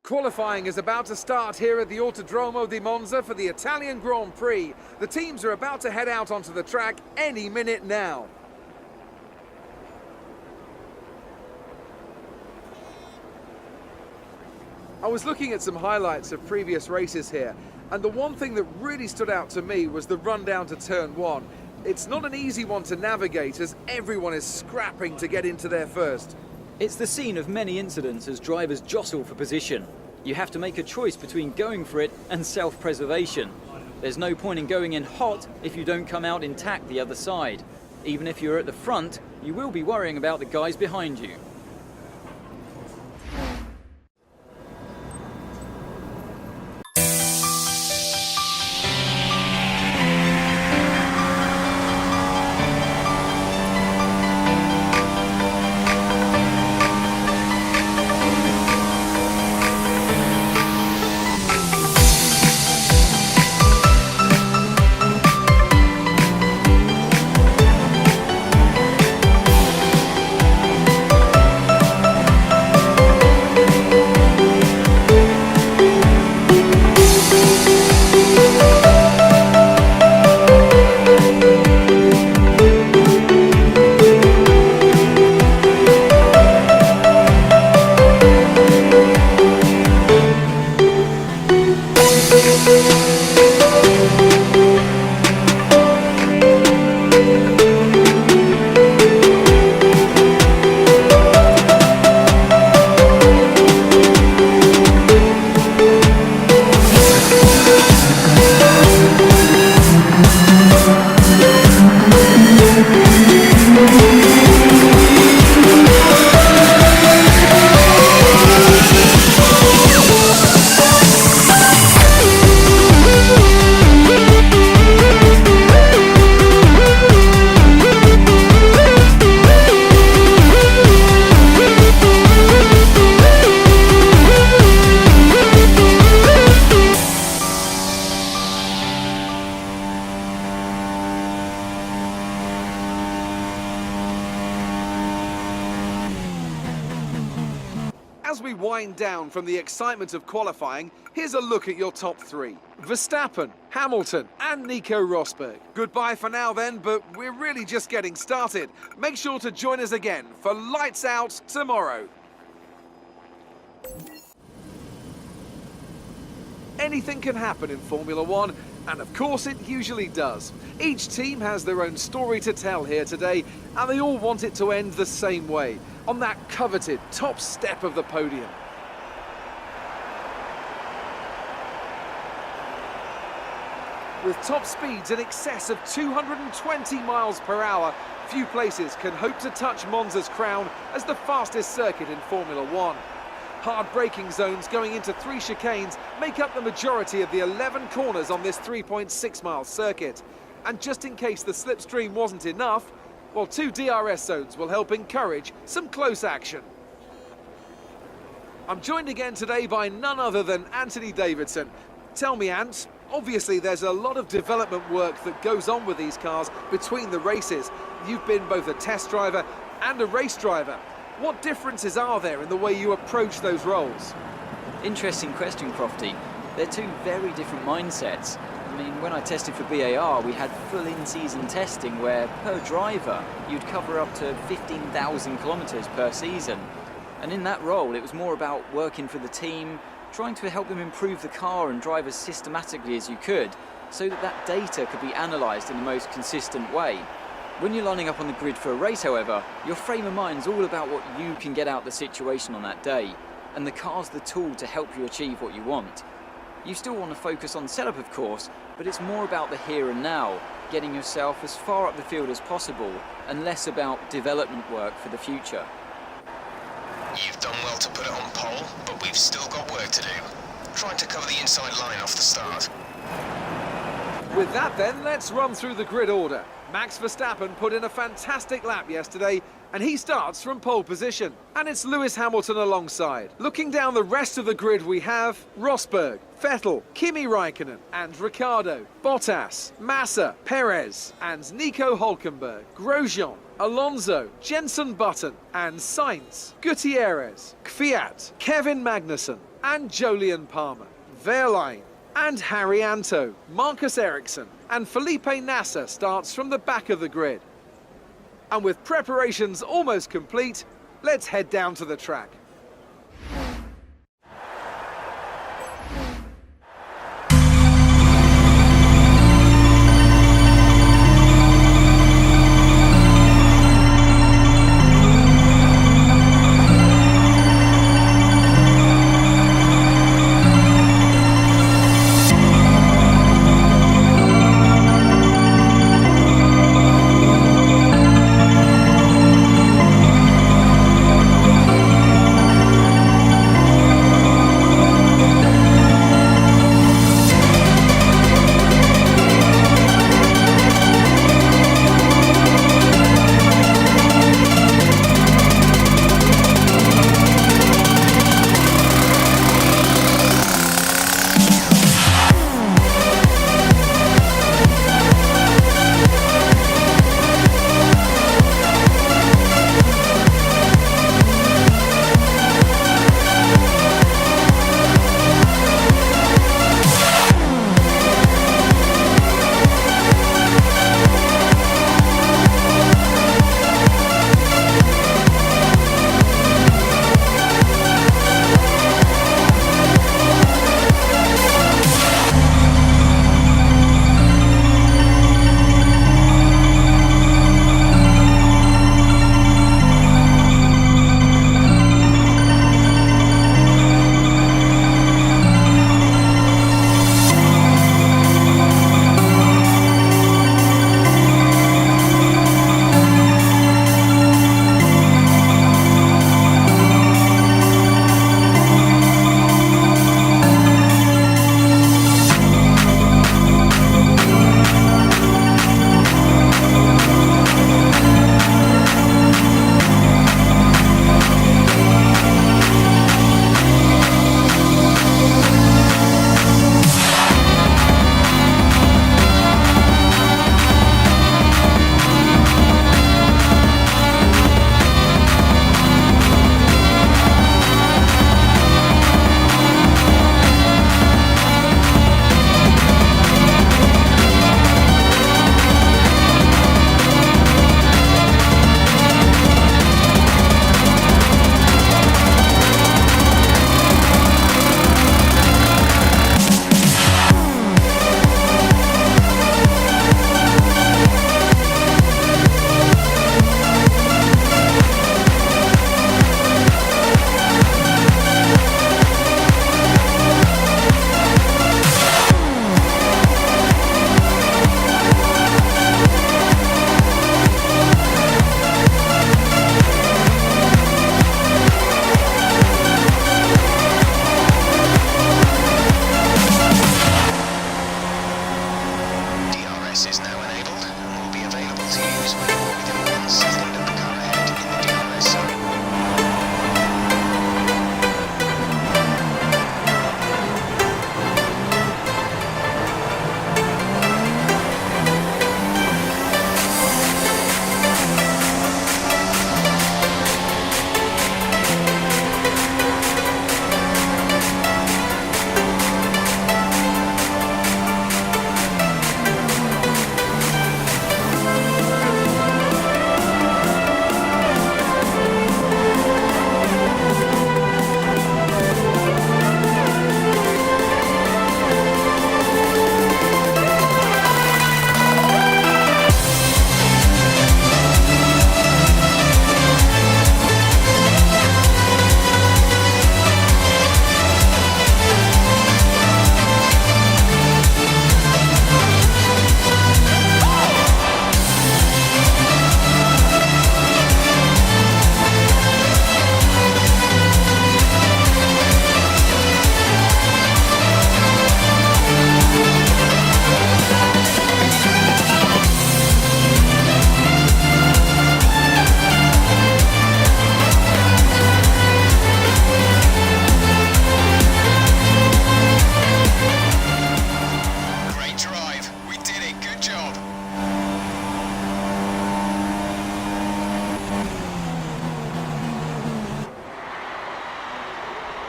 Qualifying is about to start here at the Autodromo di Monza for the Italian Grand Prix. The teams are about to head out onto the track any minute now. I was looking at some highlights of previous races here, and the one thing that really stood out to me was the run down to turn one. It's not an easy one to navigate as everyone is scrapping to get into there first. It's the scene of many incidents as drivers jostle for position. You have to make a choice between going for it and self-preservation. There's no point in going in hot if you don't come out intact the other side. Even if you're at the front, you will be worrying about the guys behind you. As we wind down from the excitement of qualifying, here's a look at your top three. Verstappen, Hamilton and Nico Rosberg. Goodbye for now then, but we're really just getting started. Make sure to join us again for Lights Out tomorrow. Anything can happen in Formula One, and of course it usually does. Each team has their own story to tell here today, and they all want it to end the same way, on that coveted top step of the podium. With top speeds in excess of 220 miles per hour, few places can hope to touch Monza's crown as the fastest circuit in Formula One. Hard braking zones going into 3 chicanes make up the majority of the 11 corners on this 3.6 mile circuit. And just in case the slipstream wasn't enough, well, 2 DRS zones will help encourage some close action. I'm joined again today by none other than Anthony Davidson. Tell me, Ant, obviously there's a lot of development work that goes on with these cars between the races. You've been both a test driver and a race driver. What differences are there in the way you approach those roles? Interesting question, Crofty. They're two very different mindsets. I mean, when I tested for BAR, we had full in-season testing where, per driver, you'd cover up to 15,000 kilometres per season. And in that role, it was more about working for the team, trying to help them improve the car and drive as systematically as you could, so that that data could be analysed in the most consistent way. When you're lining up on the grid for a race, however, your frame of mind's all about what you can get out of the situation on that day, and the car's the tool to help you achieve what you want. You still want to focus on setup, of course, but it's more about the here and now, getting yourself as far up the field as possible, and less about development work for the future. You've done well to put it on pole, but we've still got work to do. Trying to cover the inside line off the start. With that then, let's run through the grid order. Max Verstappen put in a fantastic lap yesterday, and he starts from pole position. And it's Lewis Hamilton alongside. Looking down the rest of the grid, we have Rosberg, Vettel, Kimi Räikkönen and Ricciardo, Bottas, Massa, Perez and Nico Hülkenberg, Grosjean, Alonso, Jenson Button and Sainz, Gutierrez, Kvyat, Kevin Magnussen and Jolyon Palmer, Verlaine and Harry Anto, Marcus Ericsson and Felipe Nasser starts from the back of the grid. And with preparations almost complete, let's head down to the track.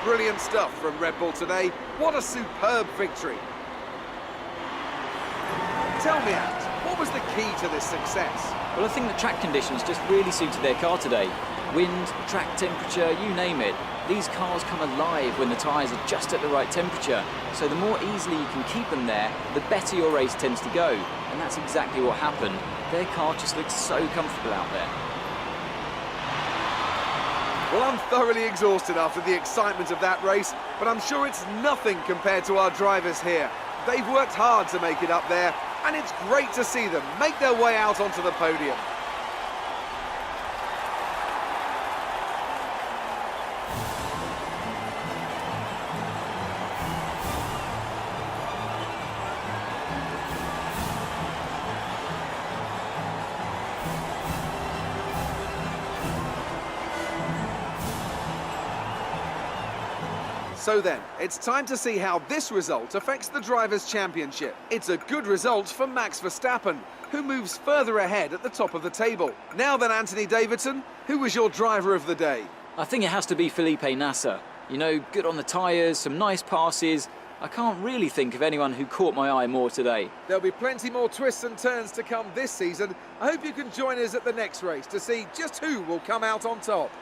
Brilliant stuff from Red Bull today. What a superb victory. Tell me, Ant, what was the key to this success? Well, I think the track conditions just really suited their car today. Wind, track temperature, you name it. These cars come alive when the tyres are just at the right temperature. So the more easily you can keep them there, the better your race tends to go. And that's exactly what happened. Their car just looks so comfortable out there. Well, I'm thoroughly exhausted after the excitement of that race, but I'm sure it's nothing compared to our drivers here. They've worked hard to make it up there, and it's great to see them make their way out onto the podium. So then, it's time to see how this result affects the Drivers' Championship. It's a good result for Max Verstappen, who moves further ahead at the top of the table. Now then, Anthony Davidson, who was your driver of the day? I think it has to be Felipe Nasser. You know, good on the tyres, some nice passes. I can't really think of anyone who caught my eye more today. There'll be plenty more twists and turns to come this season. I hope you can join us at the next race to see just who will come out on top.